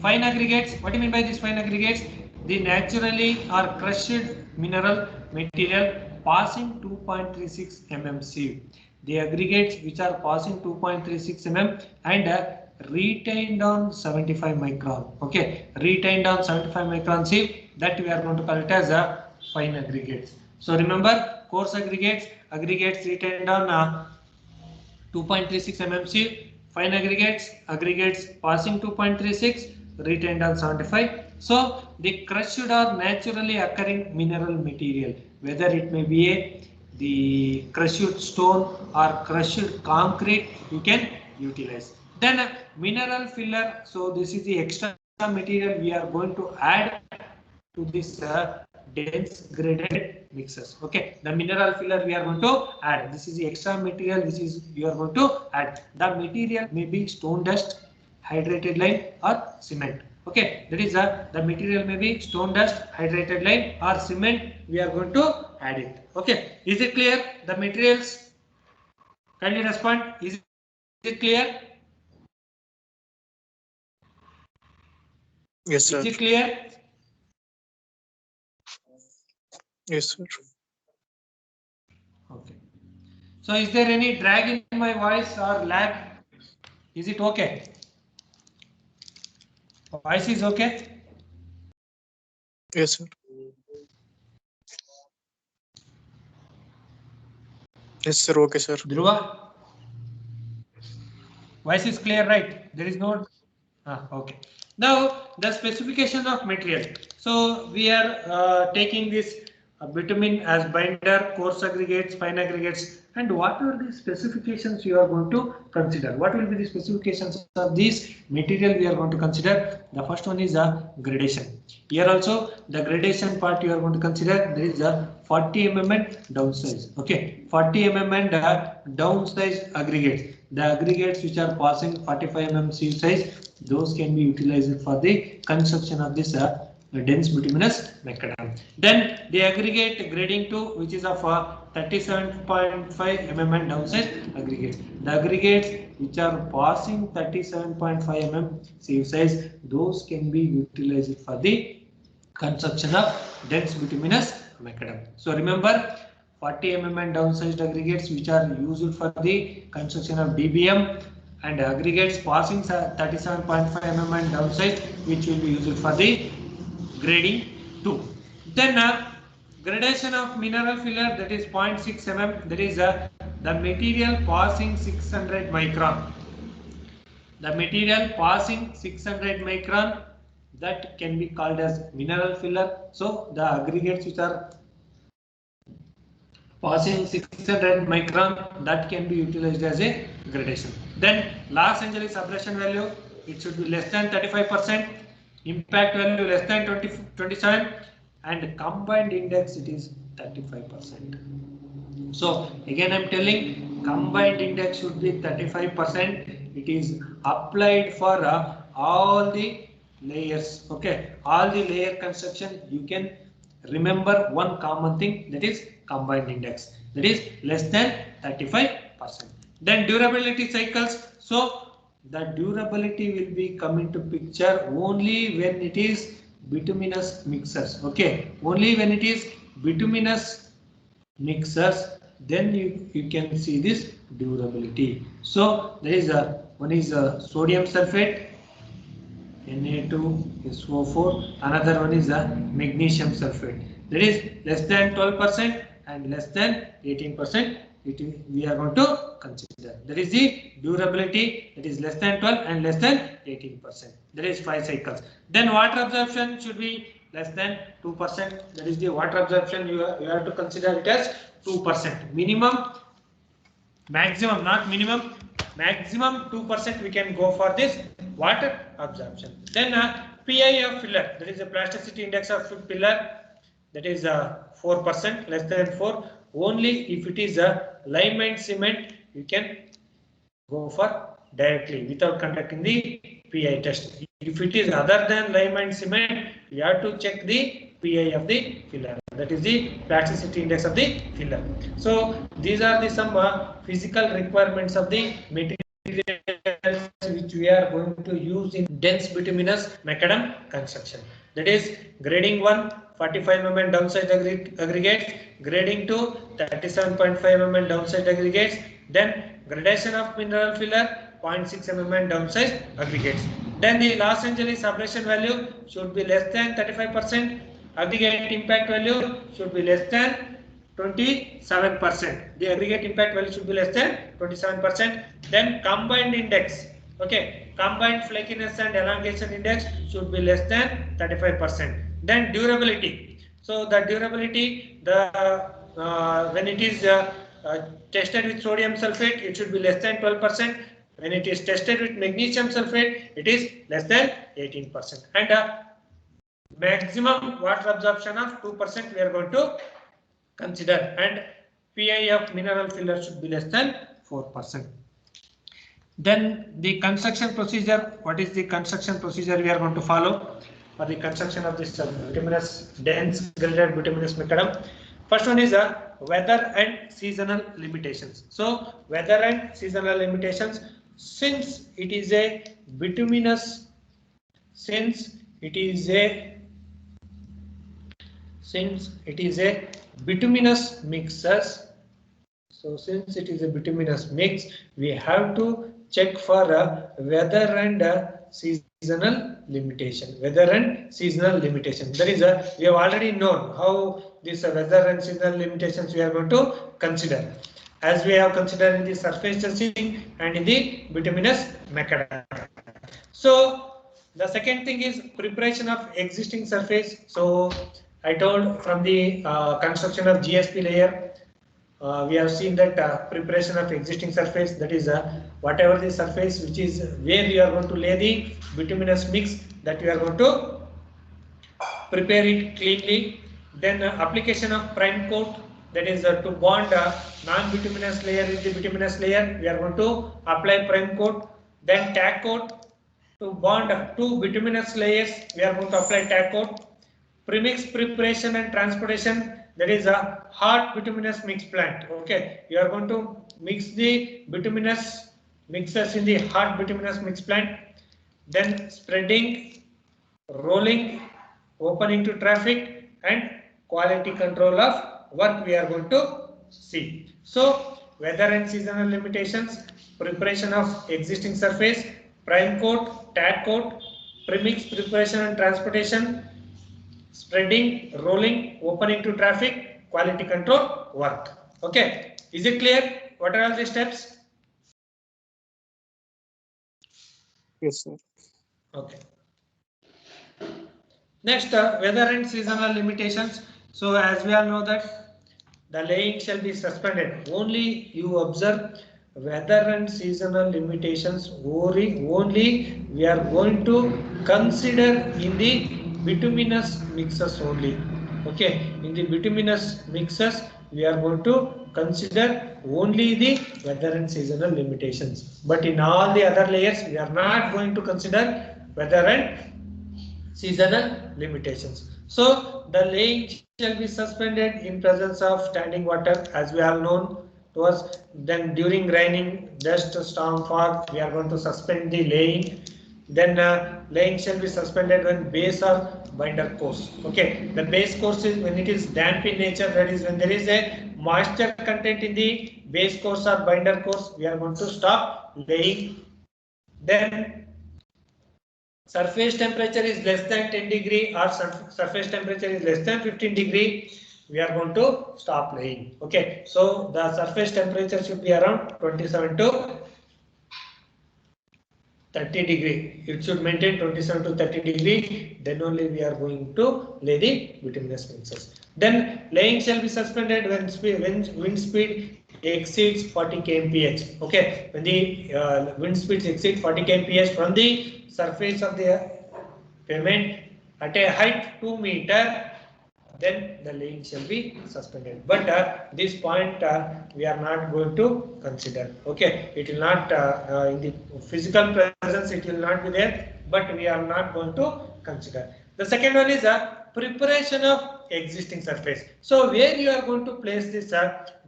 Fine aggregates, what do you mean by these fine aggregates? The naturally or crushed mineral material passing 2.36 mm sieve. The aggregates which are passing 2.36 mm and retained on 75 micron. Okay, retained on 75 micron sieve, that we are going to call it as a fine aggregates. So remember, coarse aggregates, aggregates retained on 2.36 mm sieve, fine aggregates, aggregates passing 2.36, retained on 75. So the crushed or naturally occurring mineral material, whether it may be the crushed stone or crushed concrete, you can utilize. Then mineral filler. So this is the extra material we are going to add to this dense graded mixes. Okay, the mineral filler we are going to add. This is the extra material which is you are going to add. The material may be stone dust, hydrated lime or cement. Okay, that is the material may be stone dust, hydrated lime or cement. We are going to add it. Okay, is it clear? The materials. Can you respond? Is it clear? Yes, sir. Is it clear? Yes, sir. Okay. So is there any drag in my voice or lag? Is it okay? Voice is okay? Yes, sir. Yes, sir. Okay, sir. Dhruva? Voice is clear, right? There is no. Okay. Now the specification of material. So we are taking this bitumen as binder, coarse aggregates, fine aggregates, and what are the specifications you are going to consider? What will be the specifications of this material we are going to consider? The first one is a gradation. Here also the gradation part you are going to consider. There is a 40 mm and down size. Okay, 40 mm and down size aggregates. The aggregates which are passing 45 mm sieve size, those can be utilized for the construction of this dense bituminous macadam. Then the aggregate grading 2, which is of 37.5 mm and downside aggregates. The aggregates which are passing 37.5 mm sieve size, those can be utilized for the construction of dense bituminous macadam. So remember, 40 mm and downsized aggregates which are used for the construction of DBM, and aggregates passing 37.5 mm and downsized which will be used for the grading 2. Then gradation of mineral filler, that is 0.6 mm, that is the material passing 600 micron. The material passing 600 micron, that can be called as mineral filler. So the aggregates which are passing 600 micron, that can be utilized as a gradation. Then Los Angeles abrasion value, it should be less than 35%, impact value less than 27, and combined index it is 35%. So again I am telling, combined index should be 35%. It is applied for all the layers. Okay, all the layer construction. You can remember one common thing, that is combined index, that is less than 35%. Then durability cycles. So the durability will be coming to picture only when it is bituminous mixers. Okay, only when it is bituminous mixers, then you can see this durability. So there is one is sodium sulfate, Na2SO4, another one is magnesium sulfate, that is less than 12% and less than 18%, we are going to consider. That is the durability, that is less than 12 and less than 18%. That is 5 cycles. Then water absorption should be less than 2%. That is the water absorption, you have to consider it as 2%. Minimum, maximum, not minimum, maximum 2% we can go for this water absorption. Then PI of filler, that is the plasticity index of filler, that is 4%, less than 4. Only if it is a lime and cement, you can go for directly without conducting the PI test. If it is other than lime and cement, you have to check the PI of the filler, that is the plasticity index of the filler. So these are the some physical requirements of the materials which which we are going to use in dense bituminous macadam construction. That is grading 1, 45 mm downside aggregates, grading 2, 37.5 mm downside aggregates, then gradation of mineral filler 0.6 mm downside aggregates. Then the Los Angeles abrasion value should be less than 35%, aggregate impact value should be less than 27%. The aggregate impact value should be less than 27%. Then combined index, okay, combined flakiness and elongation index should be less than 35%. Then durability. So the durability, when it is tested with sodium sulfate, it should be less than 12%. When it is tested with magnesium sulfate, it is less than 18%. And maximum water absorption of 2% we are going to consider, and PI of mineral filler should be less than 4%. Then the construction procedure, what is the construction procedure we are going to follow for the construction of this bituminous dense graded bituminous macadam? First one is weather and seasonal limitations. So weather and seasonal limitations, since it is a bituminous, bituminous mixes. So since it is a bituminous mix, we have to check for weather and seasonal limitation. Weather and seasonal limitation. That is, we have already known how this weather and seasonal limitations we are going to consider, as we have considered in the surface testing and in the bituminous macadam. So the second thing is preparation of existing surface. So I told from the construction of GSP layer, we have seen that preparation of existing surface, that is whatever the surface which is where you are going to lay the bituminous mix, that you are going to prepare it cleanly. Then application of prime coat, that is to bond non-bituminous layer with the bituminous layer, we are going to apply prime coat. Then tack coat, to bond two bituminous layers, we are going to apply tack coat. Premix preparation and transportation, that is a hot bituminous mix plant. Okay, you are going to mix the bituminous mixes in the hot bituminous mix plant. Then spreading, rolling, opening to traffic, and quality control of work we are going to see. So weather and seasonal limitations, preparation of existing surface, prime coat, tack coat, premix preparation and transportation, spreading, rolling, opening to traffic, quality control work. Okay, is it clear? What are all the steps? Yes, sir. Okay. Next, weather and seasonal limitations. So as we all know that the laying shall be suspended. Only you observe weather and seasonal limitations. Only we are going to consider in the bituminous mixes only. Okay, in the bituminous mixes we are going to consider only the weather and seasonal limitations. But in all the other layers we are not going to consider weather and seasonal limitations. So the laying shall be suspended in presence of standing water, as we all known to us. Then during raining, dust, storm, fog, we are going to suspend the laying. Then laying shall be suspended when base or binder course. Okay, the base course is when it is damp in nature, that is when there is a moisture content in the base course or binder course, we are going to stop laying. Then surface temperature is less than 10 degree or surface temperature is less than 15 degree, we are going to stop laying. Okay, so the surface temperature should be around 27 to 30 degree. It should maintain 27 to 30 degree. Then only we are going to lay the bituminous mixes. Then laying shall be suspended when wind speed exceeds 40 kmph. Okay, when the wind speeds exceed 40 kmph from the surface of the pavement at a height 2 meter, then the laying shall be suspended. But this point we are not going to consider. Okay, it will not in the physical presence, it will not be there, but we are not going to consider. The second one is preparation of existing surface. So where you are going to place this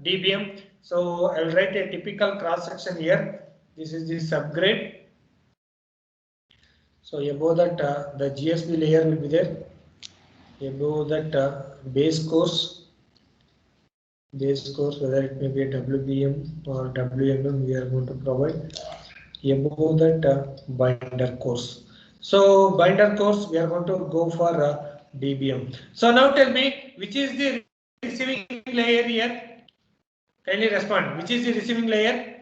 DBM? So I will write a typical cross section here. This is the subgrade. So above that the GSB layer will be there. Above that base course, whether it may be a WBM or WMM, we are going to provide. Above that binder course. So binder course we are going to go for DBM. So now tell me which is the receiving layer here. Kindly respond. Which is the receiving layer?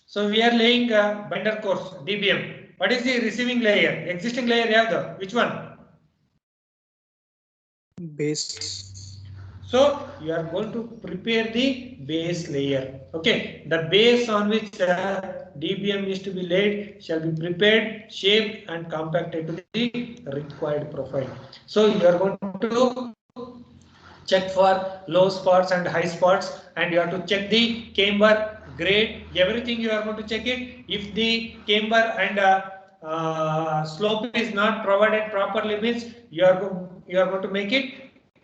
So we are laying binder course DBM. What is the receiving layer? Existing layer you have the which one? Base. So you are going to prepare the base layer. Okay, the base on which DBM is to be laid shall be prepared, shaped, and compacted to the required profile. So you are going to check for low spots and high spots, and you have to check the camber grade. Everything you are going to check it. If the camber and slope is not provided properly, means you are going to make it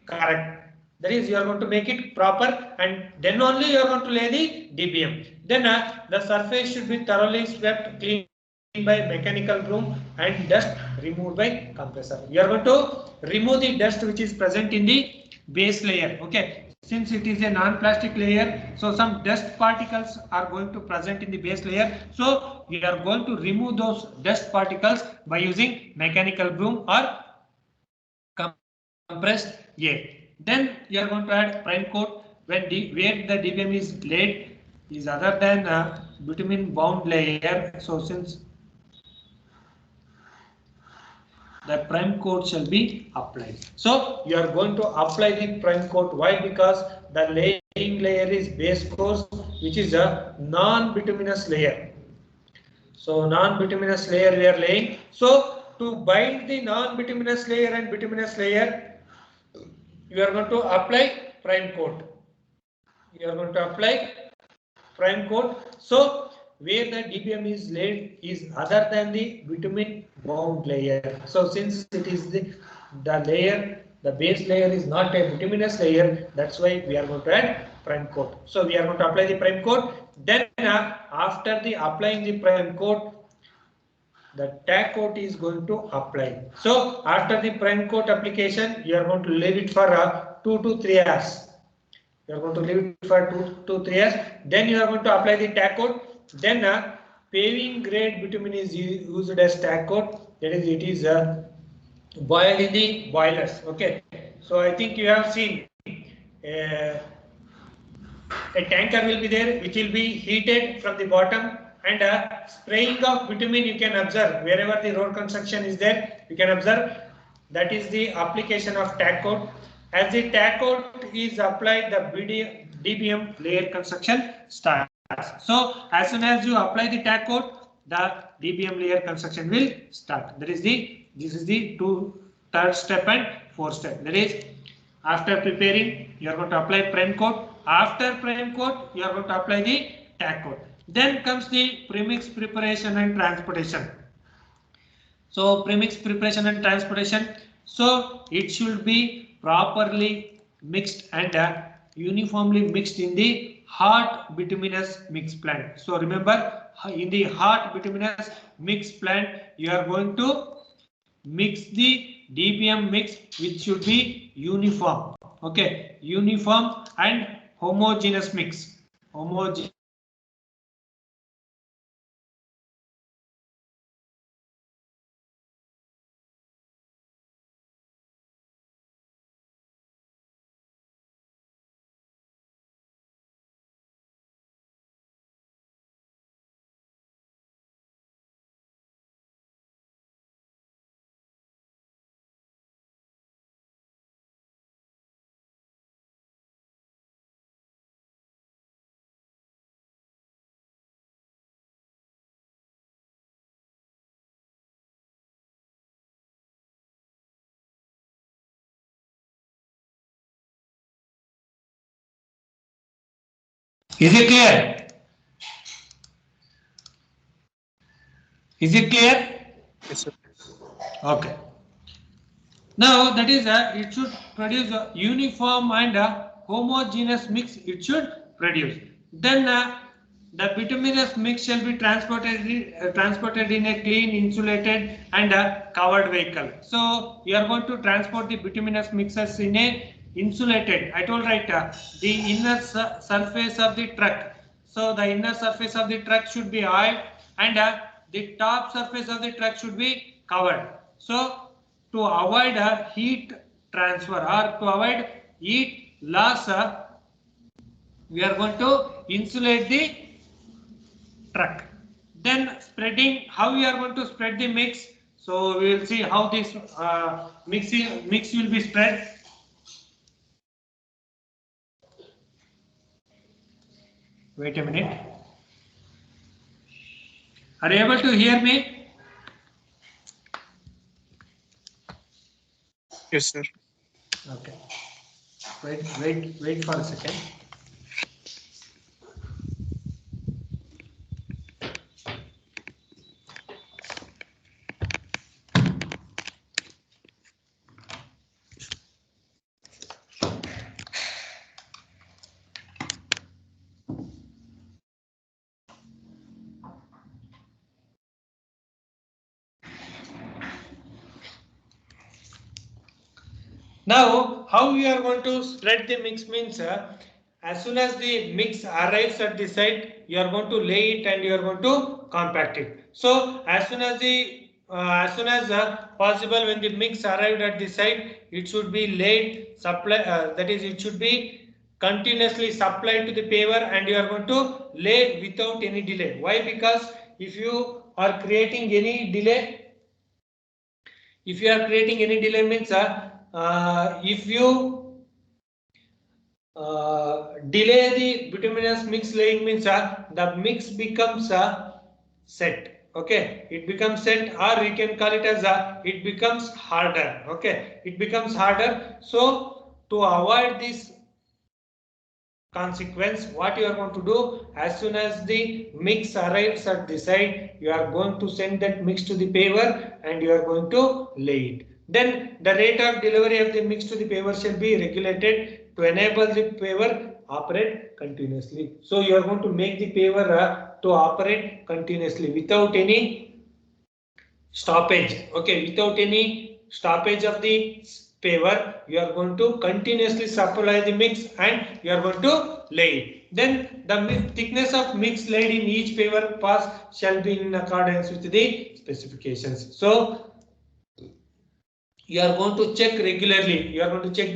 correct. That is, you are going to make it proper, and then only you are going to lay the DBM. Then the surface should be thoroughly swept clean by mechanical broom and dust removed by compressor. You are going to remove the dust which is present in the base layer. Okay, since it is a non-plastic layer, so some dust particles are going to present in the base layer. So you are going to remove those dust particles by using mechanical broom or compressed air. Then you are going to add prime coat when where the DBM is laid is other than bitumen bound layer. So since the prime coat shall be applied. So you are going to apply the prime coat. Why? Because the laying layer is base course, which is a non-bituminous layer. So non-bituminous layer we are laying. So to bind the non-bituminous layer and bituminous layer, you are going to apply prime coat. You are going to apply prime coat. So where the DBM is laid is other than the bitumen bound layer. So since it is the layer, the base layer is not a bituminous layer, that's why we are going to add prime coat. So we are going to apply the prime coat. Then after the applying the prime coat, the tack coat is going to apply. So after the prime coat application, you are going to leave it for 2 to 3 hours. You are going to leave it for 2 to 3 hours. Then you are going to apply the tack coat. Then paving grade bitumen is used as tack coat. That is, it is boiled in the boilers. Okay. So I think you have seen a tanker will be there, which will be heated from the bottom, and spraying of bitumen you can observe wherever the road construction is there. You can observe that is the application of tack coat. As the tack coat is applied, the DBM layer construction starts. So as soon as you apply the tack coat, the DBM layer construction will start. This is the third step and fourth step. That is, after preparing, you are going to apply prime coat. After prime coat, you are going to apply the tack coat. Then comes the premix preparation and transportation. So premix preparation and transportation. So it should be properly mixed and uniformly mixed in the hot bituminous mix plant. So remember, in the hot bituminous mix plant, you are going to mix the DBM mix, which should be uniform. Okay, uniform and homogeneous mix. Homogeneous. Is it clear? Is it clear? Yes, sir. Okay. Now that is it should produce a uniform and a homogeneous mix. It should produce. Then the bituminous mix shall be transported in a clean, insulated and covered vehicle. So you are going to transport the bituminous mixes in a insulated. I told right, the inner surface of the truck. So the inner surface of the truck should be oiled and the top surface of the truck should be covered. So to avoid heat transfer or to avoid heat loss, we are going to insulate the truck. Then spreading, how we are going to spread the mix. So we will see how this mix will be spread. Wait a minute. Are you able to hear me? Yes, sir. Okay. Wait for a second. Now, how we are going to spread the mix means, as soon as the mix arrives at the site, you are going to lay it and you are going to compact it. So, as soon as possible, when the mix arrived at the site, it should be laid, that is, it should be continuously supplied to the paver and you are going to lay without any delay. Why? Because if you are creating any delay, means, if you delay the bituminous mix laying means, the mix becomes set. Okay, it becomes set, or you can call it as it becomes harder. Okay, it becomes harder. So to avoid this consequence, what you are going to do, as soon as the mix arrives at the site, you are going to send that mix to the paver and you are going to lay it. Then the rate of delivery of the mix to the paver shall be regulated to enable the paver operate continuously. So you are going to make the paver to operate continuously without any stoppage. Okay, without any stoppage of the paver, you are going to continuously supply the mix and you are going to lay it. Then the thickness of mix laid in each paver pass shall be in accordance with the specifications. So you are going to check regularly. You are going to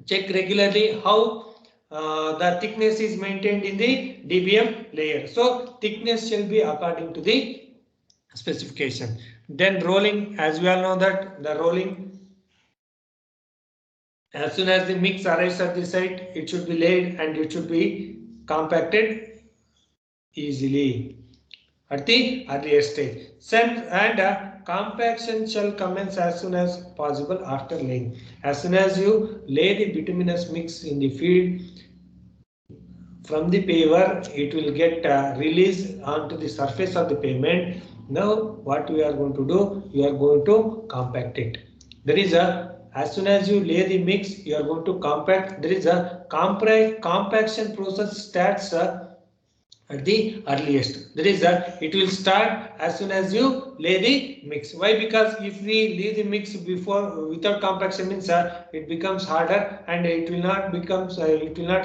check regularly how the thickness is maintained in the DBM layer. So thickness shall be according to the specification. Then rolling, as we all know that the rolling, as soon as the mix arrives at the site, it should be laid and it should be compacted easily at the earliest stage. Compaction shall commence as soon as possible after laying. As soon as you lay the bituminous mix in the field from the paver, it will get released onto the surface of the pavement. Now what we are going to do, you are going to compact it. There is a, as soon as you lay the mix, you are going to compact. There is a compaction process starts at the earliest. That is that it will start as soon as you lay the mix. Why? Because if we lay the mix before without compaction means it becomes harder and it will not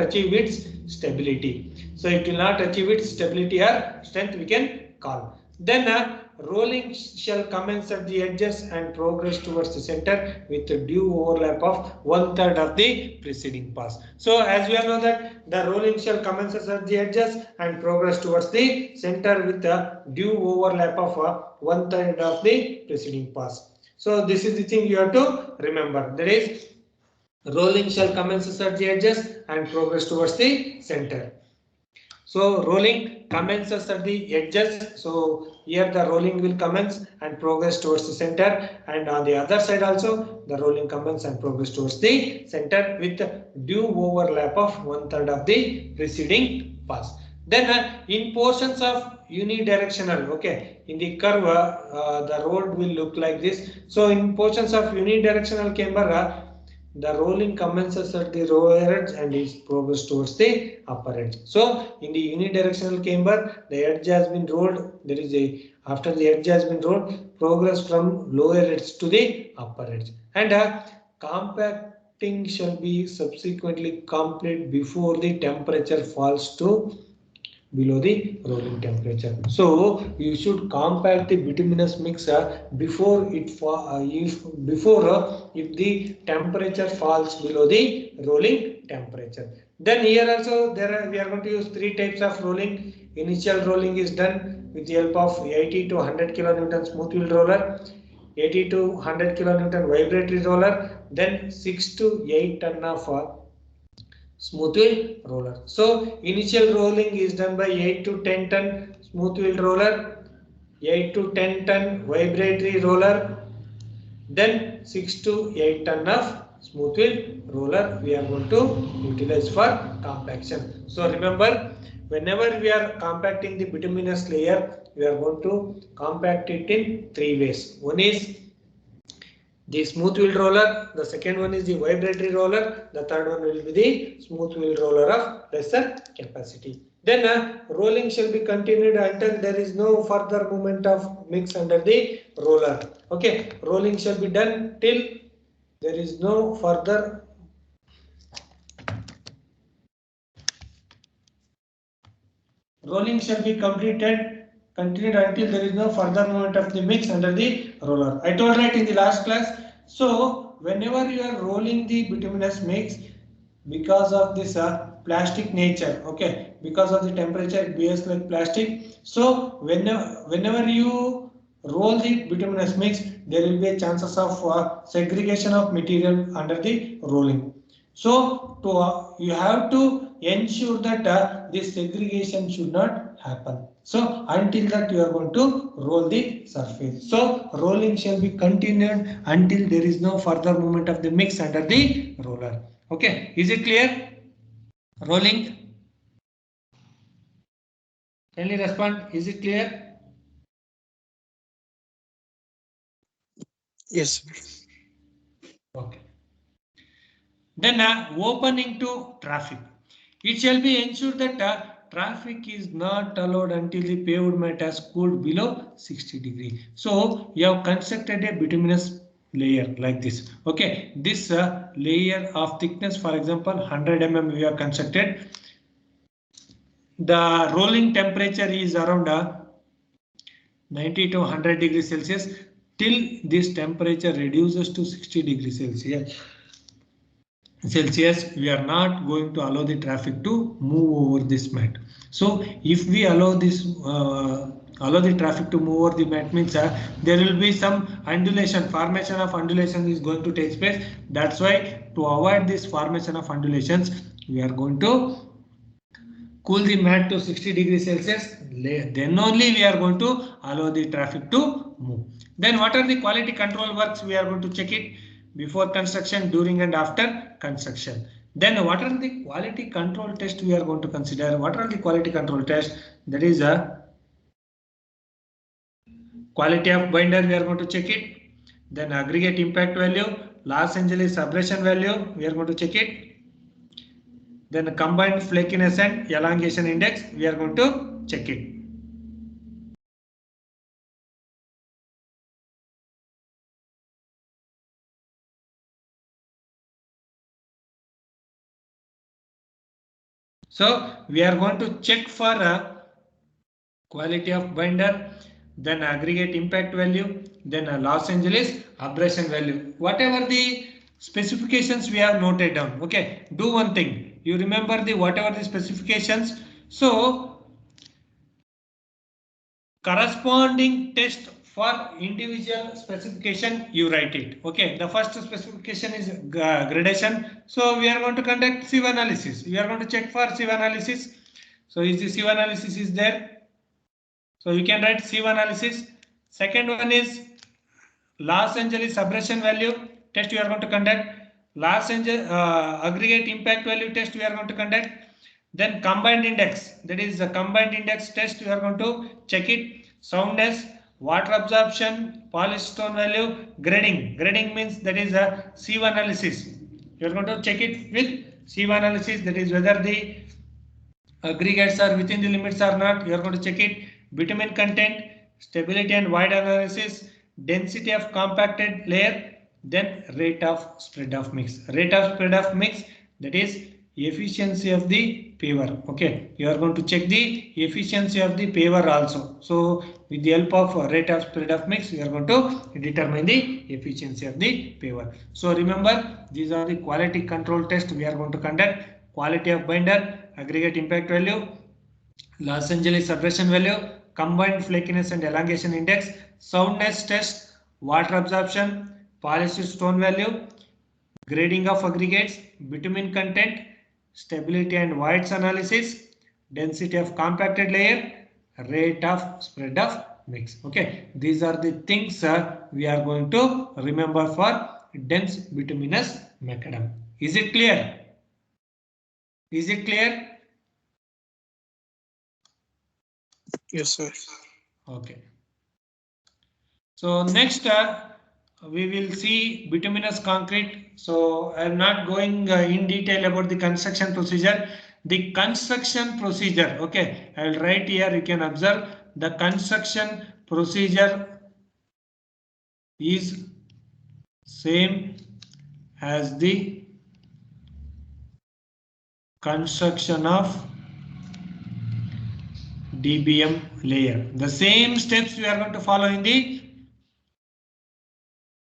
achieve its stability. So it will not achieve its stability or strength, we can call. Then rolling shall commence at the edges and progress towards the center with a due overlap of 1/3 of the preceding pass. So as we all know that the rolling shall commence at the edges and progress towards the center with a due overlap of 1/3 of the preceding pass. So this is the thing you have to remember. That is, rolling shall commence at the edges and progress towards the center. So rolling commences at the edges. So here the rolling will commence and progress towards the center, and on the other side also the rolling commences and progress towards the center with due overlap of 1/3 of the preceding pass. Then in portions of unidirectional, okay, in the curve the road will look like this. So in portions of unidirectional camber, the rolling commences at the lower edge and is progress towards the upper edge. So in the unidirectional camber, the edge has been rolled. There is a after the edge has been rolled, progress from lower edge to the upper edge, and compacting shall be subsequently complete before the temperature falls to below the rolling temperature. So you should compact the bituminous mixer before if the temperature falls below the rolling temperature. Then here also we are going to use three types of rolling. Initial rolling is done with the help of 80 to 100 kilonewton smooth wheel roller, 80 to 100 kilonewton vibratory roller, then 6 to 8 ton of smooth wheel roller. So initial rolling is done by 8 to 10 ton smooth wheel roller, 8 to 10 ton vibratory roller, then 6 to 8 ton of smooth wheel roller we are going to utilize for compaction. So remember, whenever we are compacting the bituminous layer, we are going to compact it in three ways. One is the smooth wheel roller, the second one is the vibratory roller, the third one will be the smooth wheel roller of lesser capacity. Then rolling shall be continued until there is no further movement of mix under the roller. Okay, rolling shall be done till there is no further rolling shall be continued until there is no further movement of the mix under the roller. I told right in the last class. So whenever you are rolling the bituminous mix, because of this plastic nature, okay, because of the temperature it behaves like plastic. So whenever you roll the bituminous mix, there will be a chances of segregation of material under the rolling. So you have to ensure that this segregation should not happen. So until that you are going to roll the surface. So rolling shall be continued until there is no further movement of the mix under the roller. Okay, is it clear? Rolling. Can you respond? Is it clear? Yes. Okay. Then opening to traffic. It shall be ensured that traffic is not allowed until the pavement has cooled below 60 degree. So you have constructed a bituminous layer like this. Okay, this layer of thickness, for example, 100 mm we have constructed. The rolling temperature is around 90 to 100 degrees Celsius till this temperature reduces to 60 degrees Celsius, we are not going to allow the traffic to move over this mat. So if we allow the traffic to move over the mat means there will be some undulation, formation of undulation is going to take place. That's why to avoid this formation of undulations, we are going to cool the mat to 60 degrees Celsius. Then only we are going to allow the traffic to move. Then what are the quality control works? We are going to check it before construction, during and after construction. Then what are the quality control tests we are going to consider? What are the quality control tests? That is a quality of binder we are going to check it. Then aggregate impact value, Los Angeles abrasion value we are going to check it. Then combined flakiness and elongation index we are going to check it. So we are going to check for quality of binder, then aggregate impact value, then Los Angeles abrasion value. Whatever the specifications we have noted down. Okay, do one thing. You remember the whatever the specifications. So corresponding test for individual specification you write it. Okay, the first specification is gradation. So we are going to conduct sieve analysis. We are going to check for sieve analysis. So is the sieve analysis is there? So you can write sieve analysis. Second one is Los Angeles abrasion value test you are going to conduct. Los Angeles aggregate impact value test we are going to conduct. Then combined index, that is the combined index test we are going to check it. Soundness, water absorption, polish stone value, grading. Grading means that is a sieve analysis. You are going to check it with sieve analysis, that is whether the aggregates are within the limits or not. You are going to check it. Bitumen content, stability and void analysis, density of compacted layer, then rate of spread of mix. Rate of spread of mix, that is efficiency of the paver. Okay, you are going to check the efficiency of the paver also. So with the help of rate of spread of mix, we are going to determine the efficiency of the paver. So remember, these are the quality control tests we are going to conduct. Quality of binder, aggregate impact value, Los Angeles suppression value, combined flakiness and elongation index, soundness test, water absorption, polished stone value, grading of aggregates, bitumen content, stability and voids analysis, density of compacted layer, rate of spread of mix. Okay, these are the things we are going to remember for dense bituminous macadam. Is it clear? Is it clear? Yes, sir. Okay. So next we will see bituminous concrete. So I am not going in detail about the construction procedure. The construction procedure, okay, I will write here, you can observe the construction procedure is same as the construction of DBM layer. The same steps we are going to follow in the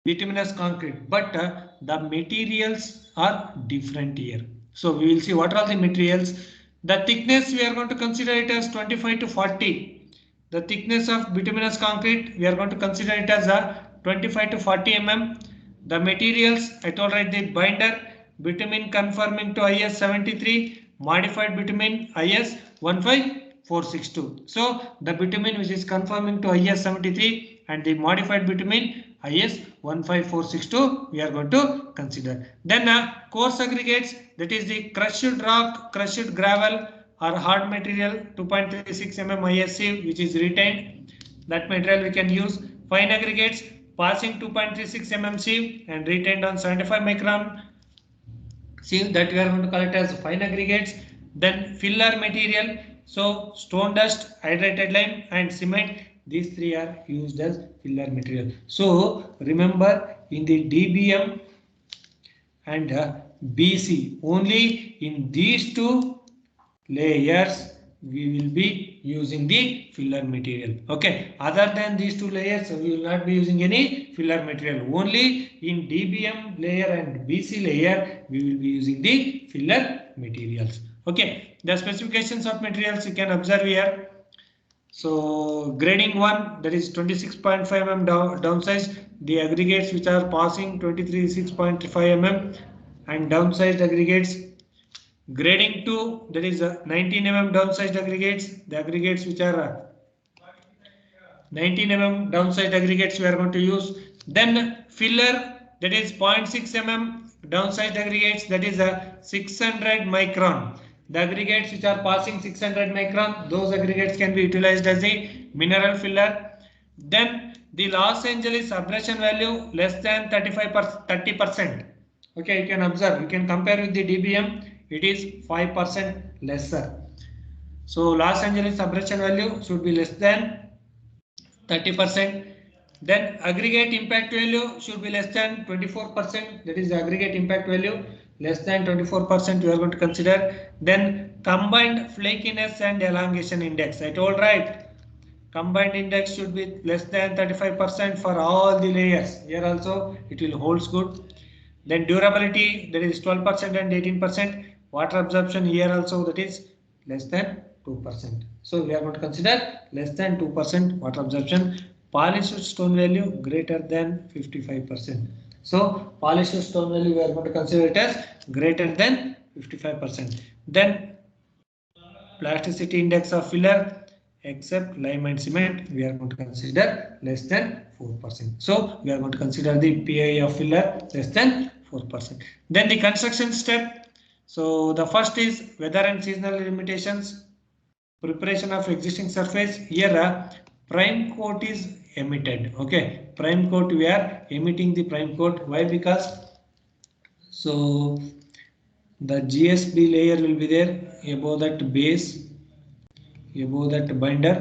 bituminous concrete, but the materials are different here. So we will see what are the materials. The thickness we are going to consider it as 25 to 40. The thickness of bituminous concrete we are going to consider it as a 25 to 40 mm. The materials I told right, the binder bitumen conforming to IS 73, modified bitumen IS 15462. So the bitumen which is conforming to IS 73 and the modified bitumen IS 15462 we are going to consider. Then coarse aggregates, that is the crushed rock, crushed gravel or hard material 2.36 mm ISC which is retained. That material we can use. Fine aggregates passing 2.36 mm sieve and retained on 75 micron sieve, that we are going to call it as fine aggregates. Then filler material, so stone dust, hydrated lime and cement, these three are used as filler material. So remember, in the DBM and BC, only in these two layers we will be using the filler material. Okay, other than these two layers we will not be using any filler material. Only in DBM layer and BC layer we will be using the filler materials. Okay, the specifications of materials you can observe here. So grading 1, that is 26.5 mm downsized, the aggregates which are passing 23.5 mm and downsized aggregates. Grading 2, that is 19 mm downsized aggregates, the aggregates which are 19 mm downsized aggregates we are going to use. Then filler, that is 0.6 mm downsized aggregates, that is 600 micron. The aggregates which are passing 600 micron, those aggregates can be utilized as a mineral filler. Then the Los Angeles abrasion value less than 30%. Okay, you can observe, you can compare with the DBM, it is 5% lesser. So Los Angeles abrasion value should be less than 30%. Then aggregate impact value should be less than 24%. That is the aggregate impact value less than 24% we are going to consider. Then combined flakiness and elongation index. I told right, combined index should be less than 35% for all the layers. Here also it will holds good. Then durability, that is 12% and 18%. Water absorption here also, that is less than 2%. So we are going to consider less than 2% water absorption. Polished stone value greater than 55%. So polished stone value we are going to consider it as greater than 55%. Then plasticity index of filler except lime and cement we are going to consider less than 4%. So we are going to consider the PI of filler less than 4%. Then the construction step. So the first is weather and seasonal limitations, preparation of existing surface. Here prime coat is emitted. Okay, prime coat, we are emitting the prime coat. Why? Because So the GSB layer will be there above that base, above that binder,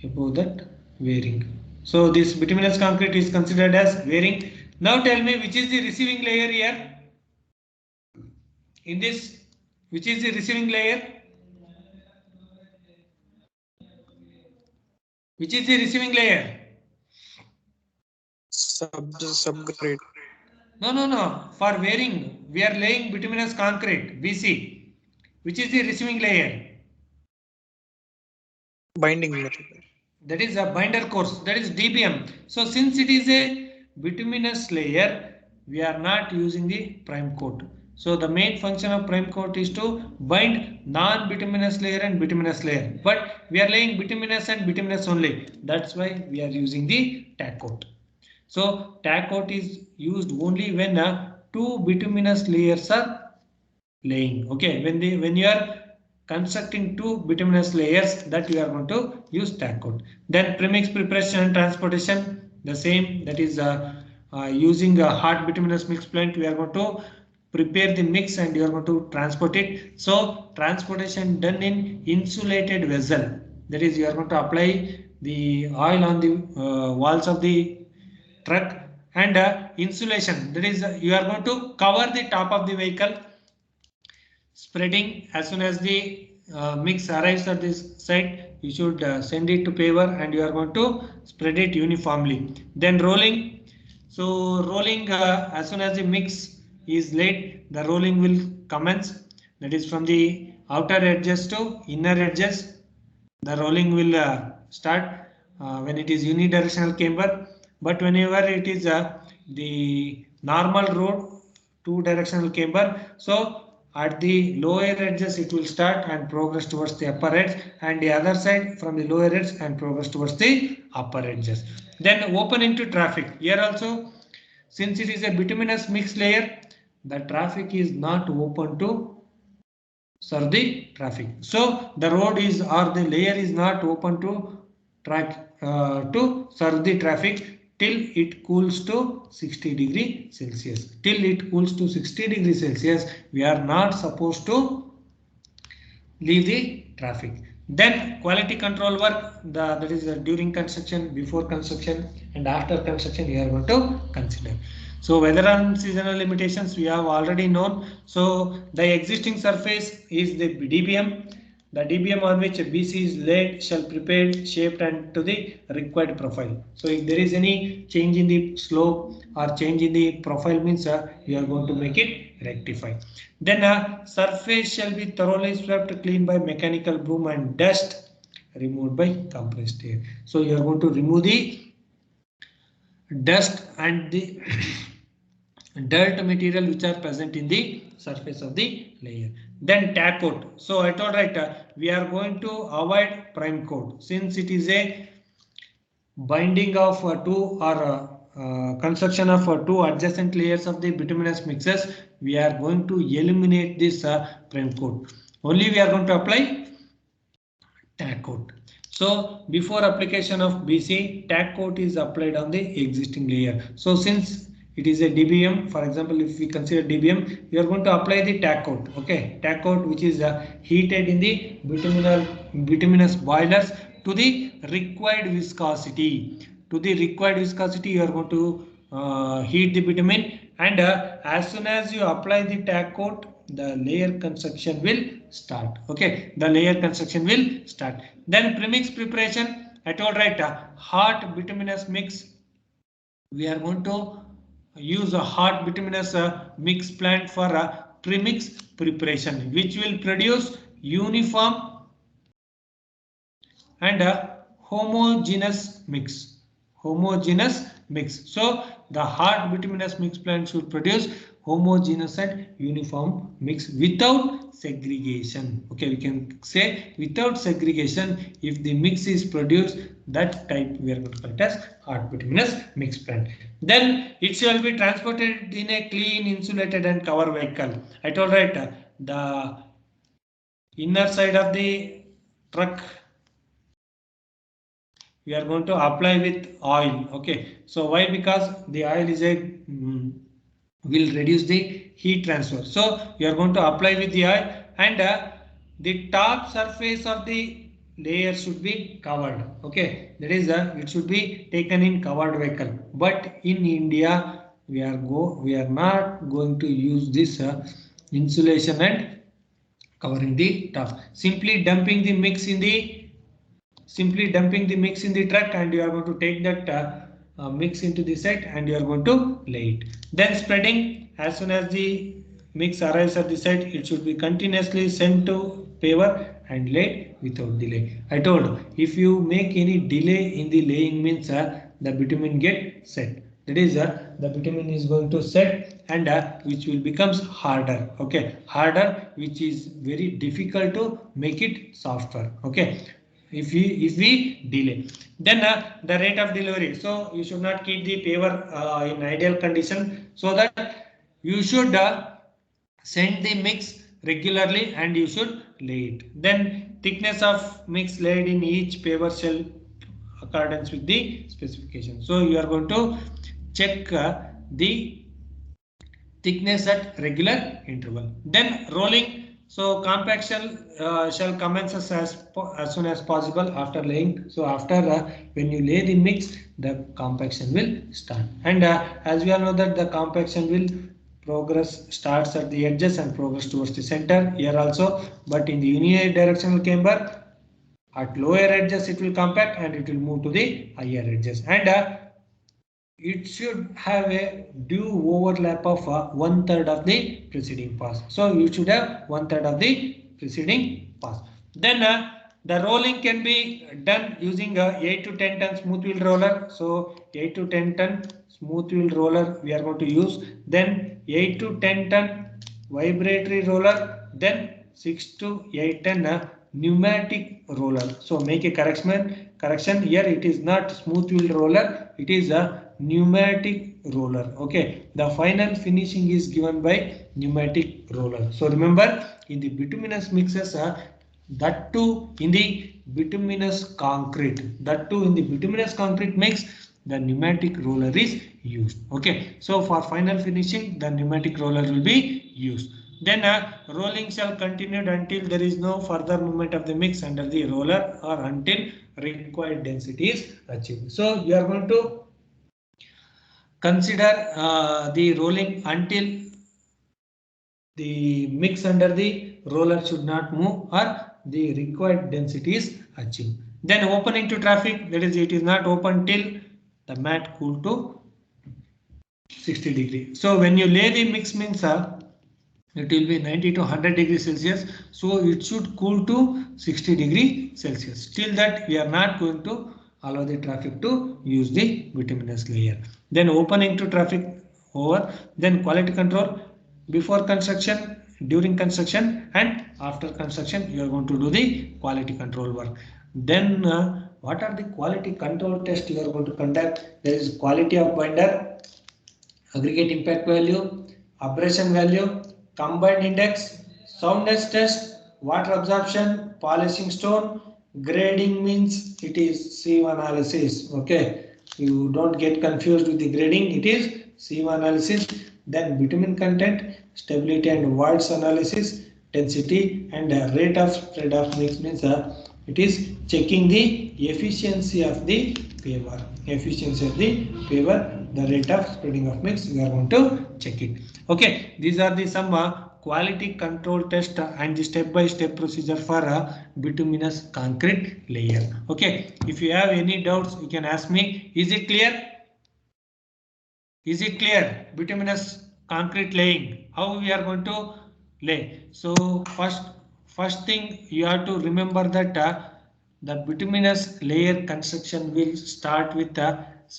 above that wearing. So this bituminous concrete is considered as wearing. Now tell me which is the receiving layer here? In this, which is the receiving layer? Which is the receiving layer? Subgrade. No. For wearing, we are laying bituminous concrete, BC. Which is the receiving layer? Binding material. That is a binder course. That is DBM. So since it is a bituminous layer, we are not using the prime coat. So the main function of prime coat is to bind non-bituminous layer and bituminous layer. But we are laying bituminous and bituminous only. That's why we are using the tack coat. So tack coat is used only when two bituminous layers are laying. Okay, when you are constructing two bituminous layers, that you are going to use tack coat. Then premix preparation and transportation, the same, that is using a hard bituminous mix plant, we are going to prepare the mix and you are going to transport it. So transportation done in insulated vessel, that is you are going to apply the oil on the walls of the truck, and insulation, that is you are going to cover the top of the vehicle. Spreading, as soon as the mix arrives at this site, you should send it to paver and you are going to spread it uniformly. Then rolling. So rolling, as soon as the mix is laid, the rolling will commence. That is from the outer edges to inner edges. The rolling will start when it is unidirectional camber. But whenever it is the normal road, two directional camber, so at the lower edges it will start and progress towards the upper edge, and the other side from the lower edge and progress towards the upper edges. Then open into traffic. Here also, since it is a bituminous mix layer, the traffic is not open to serve the traffic. So the road is, or the layer is not open to track to serve the traffic till it cools to 60 degree Celsius. Till it cools to 60 degree Celsius, we are not supposed to leave the traffic. Then quality control work, that is during construction, before construction, and after construction you are going to consider. So weather and seasonal limitations we have already known. So the existing surface is the DBM. The DBM on which BC is laid shall prepared, shaped and to the required profile. So if there is any change in the slope or change in the profile, means we are going to make it rectify. Then surface shall be thoroughly swept clean by mechanical broom and dust removed by compressed air. So you are going to remove the dust and the dirt material which are present in the surface of the layer. Then tack coat. So I told right, we are going to avoid prime coat since it is a binding of two or construction of two adjacent layers of the bituminous mixes. We are going to eliminate this prime coat. Only we are going to apply tack coat. So before application of BC, tack coat is applied on the existing layer. So since it is a DBM, for example, if we consider DBM, you are going to apply the tack coat. Okay, tack coat which is heated in the bituminous boilers to the required viscosity. To the required viscosity, you are going to heat the bitumen, and as soon as you apply the tack coat, the layer construction will start. Okay, the layer construction will start. Then premix preparation, I told right, hot bituminous mix. We are going to use a hot bituminous mix plant for premix preparation, which will produce uniform and homogeneous mix. Homogeneous mix. So the hard bituminous mix plant should produce homogeneous and uniform mix without segregation. Okay, we can say without segregation. If the mix is produced, that type we are going to call it as hard bituminous mix plant. Then it shall be transported in a clean, insulated and covered vehicle. I told right, the inner side of the truck we are going to apply with oil. Okay, so why? Because the oil is a will reduce the heat transfer. So you are going to apply with the oil, and the top surface of the layer should be covered. Okay, that is it should be taken in covered vehicle. But in India, we are not going to use this insulation and covering the top. Simply dumping the mix in the truck, and you are going to take that mix into the set, and you are going to lay it. Then spreading, as soon as the mix arrives at the site, it should be continuously sent to paver and laid without delay. I told, if you make any delay in the laying means the bitumen get set. That is the bitumen is going to set, and which will becomes harder. Okay, harder, which is very difficult to make it softer. Okay, if we delay, then the rate of delivery. So you should not keep the paver in ideal condition, so that you should send the mix regularly, and you should lay it. Then thickness of mix laid in each paver shell accordance with the specification. So you are going to check the thickness at regular interval. Then rolling. So compaction shall commence as soon as possible after laying. So after when you lay the mix, the compaction will start. And as we all know that the compaction will progress starts at the edges and progress towards the center here also. But in the unidirectional chamber, at lower edges it will compact and it will move to the higher edges. And it should have a due overlap of 1/3 of the preceding pass. So you should have 1/3 of the preceding pass. Then the rolling can be done using a 8 to 10 ton smooth wheel roller. So 8 to 10 ton smooth wheel roller we are going to use. Then 8 to 10 ton vibratory roller. Then 6 to 8 ton pneumatic roller. So make a correction here. It is not smooth wheel roller. It is a pneumatic roller. Okay, the final finishing is given by pneumatic roller. So remember, in the bituminous mixes, that too in the bituminous concrete mix, the pneumatic roller is used. Okay, so for final finishing, the pneumatic roller will be used. Then rolling shall continue until there is no further movement of the mix under the roller, or until required density is achieved. So you are going to consider the rolling until the mix under the roller should not move, or the required density is achieved. Then opening to traffic, that is, it is not open till the mat cool to 60 degrees. So when you lay the mix means it will be 90 to 100 degrees Celsius. So it should cool to 60 degrees Celsius. Till that we are not going to allow the traffic to use the bituminous layer. Then opening to traffic over. Then quality control before construction, during construction, and after construction you are going to do the quality control work. Then what are the quality control tests you are going to conduct? There is quality of binder, aggregate impact value, abrasion value, combined index, soundness test, water absorption, polishing stone. Grading means it is sieve analysis. Okay, you don't get confused with the grading. It is sieve analysis. Then bitumen content, stability and voids analysis, density, and rate of spread of mix means it is checking the efficiency of the paver. The rate of spreading of mix, we are going to check it. Okay, these are the some quality control test and the step-by-step procedure for bituminous concrete layer. Okay, if you have any doubts, you can ask me. Is it clear? Is it clear? Bituminous concrete laying, how we are going to lay? So first thing you have to remember that the bituminous layer construction will start with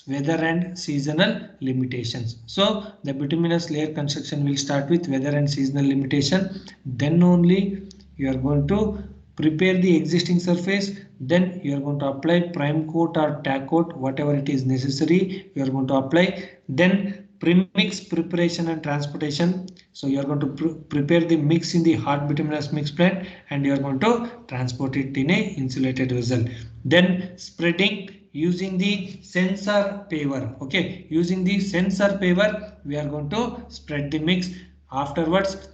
weather and seasonal limitations. So the bituminous layer construction will start with weather and seasonal limitation. Then only you are going to prepare the existing surface. Then you are going to apply prime coat or tack coat, whatever it is necessary, you are going to apply. Then premix preparation and transportation. So you are going to prepare the mix in the hot bituminous mix plant, and you are going to transport it in a insulated vessel. Then spreading, using the sensor paver. Okay, using the sensor paver, we are going to spread the mix. Afterwards,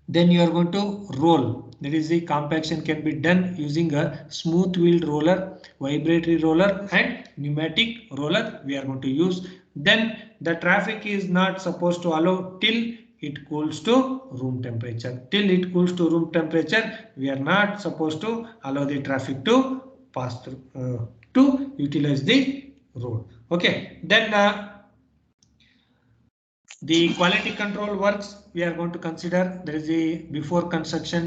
then you are going to roll. That is, the compaction can be done using a smooth wheeled roller, vibratory roller and pneumatic roller we are going to use. Then the traffic is not supposed to allow till it cools to room temperature. Till it cools to room temperature, we are not supposed to allow the traffic to pass through to utilize the road. Okay, then the quality control works we are going to consider. There is a before construction